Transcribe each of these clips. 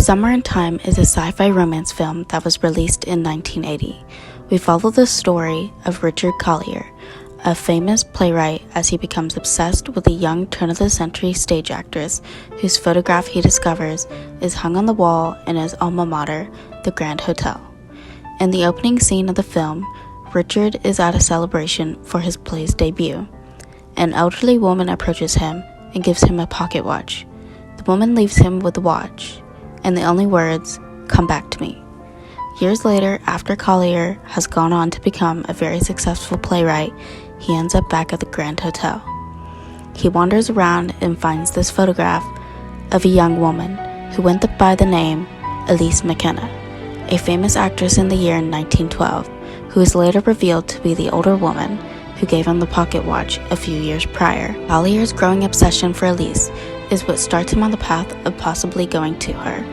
Summer in Time is a sci-fi romance film that was released in 1980. We follow the story of Richard Collier, a famous playwright, as he becomes obsessed with a young turn-of-the-century stage actress whose photograph he discovers is hung on the wall in his alma mater, the Grand Hotel. In the opening scene of the film, Richard is at a celebration for his play's debut. An elderly woman approaches him and gives him a pocket watch. The woman leaves him with the watch, and the only words, "Come back to me." Years later, after Collier has gone on to become a very successful playwright, he ends up back at the Grand Hotel. He wanders around and finds this photograph of a young woman who went by the name Elise McKenna, a famous actress in the year 1912, who is later revealed to be the older woman who gave him the pocket watch a few years prior. Collier's growing obsession for Elise is what starts him on the path of possibly going to her.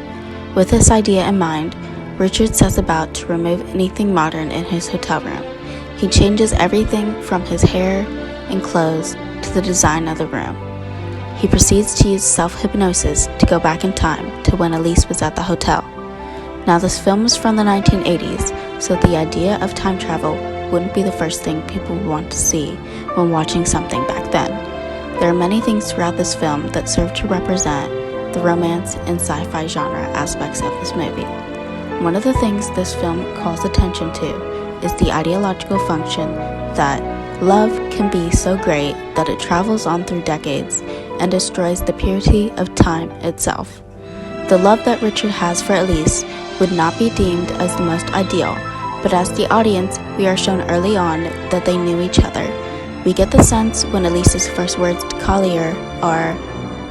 With this idea in mind, Richard sets about to remove anything modern in his hotel room. He changes everything from his hair and clothes to the design of the room. He proceeds to use self-hypnosis to go back in time to when Elise was at the hotel. Now, this film is from the 1980s, so the idea of time travel wouldn't be the first thing people would want to see when watching something back then. There are many things throughout this film that serve to represent the romance and sci-fi genre aspects of this movie. One of the things this film calls attention to is the ideological function that love can be so great that it travels on through decades and destroys the purity of time itself. The love that Richard has for Elise would not be deemed as the most ideal, but as the audience, we are shown early on that they knew each other. We get the sense when Elise's first words to Collier are,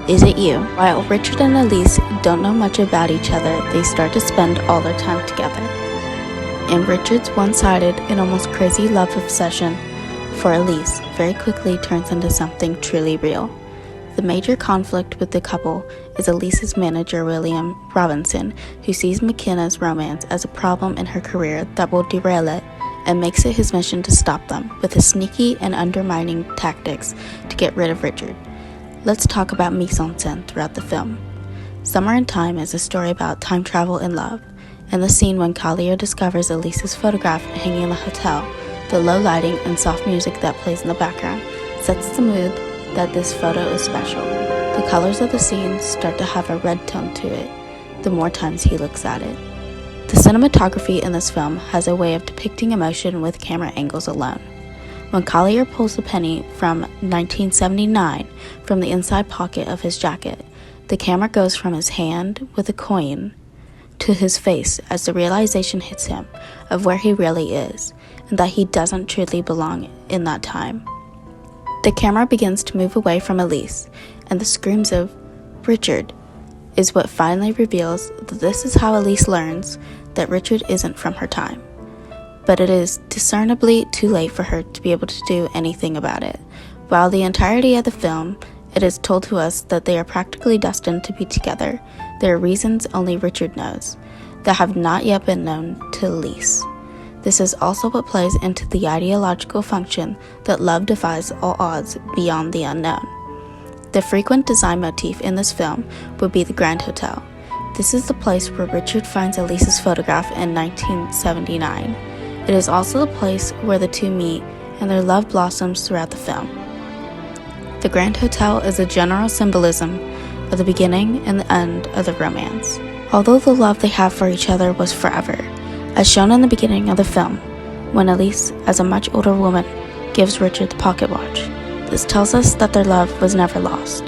"Is it you?" While Richard and Elise don't know much about each other, they start to spend all their time together. And Richard's one-sided and almost crazy love obsession for Elise very quickly turns into something truly real. The major conflict with the couple is Elise's manager, William Robinson, who sees McKenna's romance as a problem in her career that will derail it and makes it his mission to stop them with his sneaky and undermining tactics to get rid of Richard. Let's talk about mise en scène throughout the film. Summer in Time is a story about time travel and love. In the scene when Collier discovers Elise's photograph hanging in the hotel, the low lighting and soft music that plays in the background sets the mood that this photo is special. The colors of the scene start to have a red tone to it the more times he looks at it. The cinematography in this film has a way of depicting emotion with camera angles alone. When Collier pulls the penny from 1979 from the inside pocket of his jacket, the camera goes from his hand with the coin to his face as the realization hits him of where he really is and that he doesn't truly belong in that time. The camera begins to move away from Elise, and the screams of "Richard" is what finally reveals that this is how Elise learns that Richard isn't from her time. But it is discernibly too late for her to be able to do anything about it. While the entirety of the film, it is told to us that they are practically destined to be together, there are reasons only Richard knows that have not yet been known to Elise. This is also what plays into the ideological function that love defies all odds beyond the unknown. The frequent design motif in this film would be the Grand Hotel. This is the place where Richard finds Elise's photograph in 1979. It is also the place where the two meet and their love blossoms throughout the film. The Grand Hotel is a general symbolism of the beginning and the end of the romance. Although the love they have for each other was forever, as shown in the beginning of the film, when Elise, as a much older woman, gives Richard the pocket watch. This tells us that their love was never lost.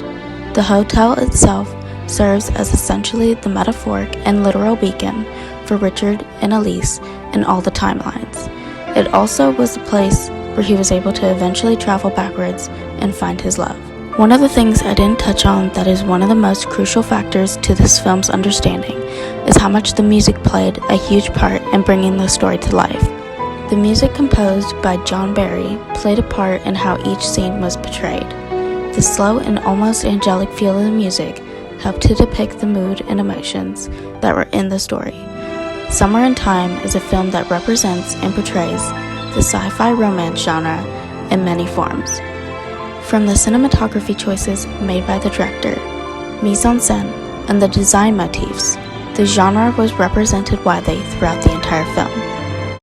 The hotel itself serves as essentially the metaphoric and literal beacon for Richard and Elise in all the timelines. It also was the place where he was able to eventually travel backwards and find his love. One of the things I didn't touch on that is one of the most crucial factors to this film's understanding is how much the music played a huge part in bringing the story to life. The music composed by John Barry played a part in how each scene was portrayed. The slow and almost angelic feel of the music helped to depict the mood and emotions that were in the story. Summer in Time is a film that represents and portrays the sci-fi romance genre in many forms. From the cinematography choices made by the director, mise en scène, and the design motifs, The genre was represented widely throughout the entire film.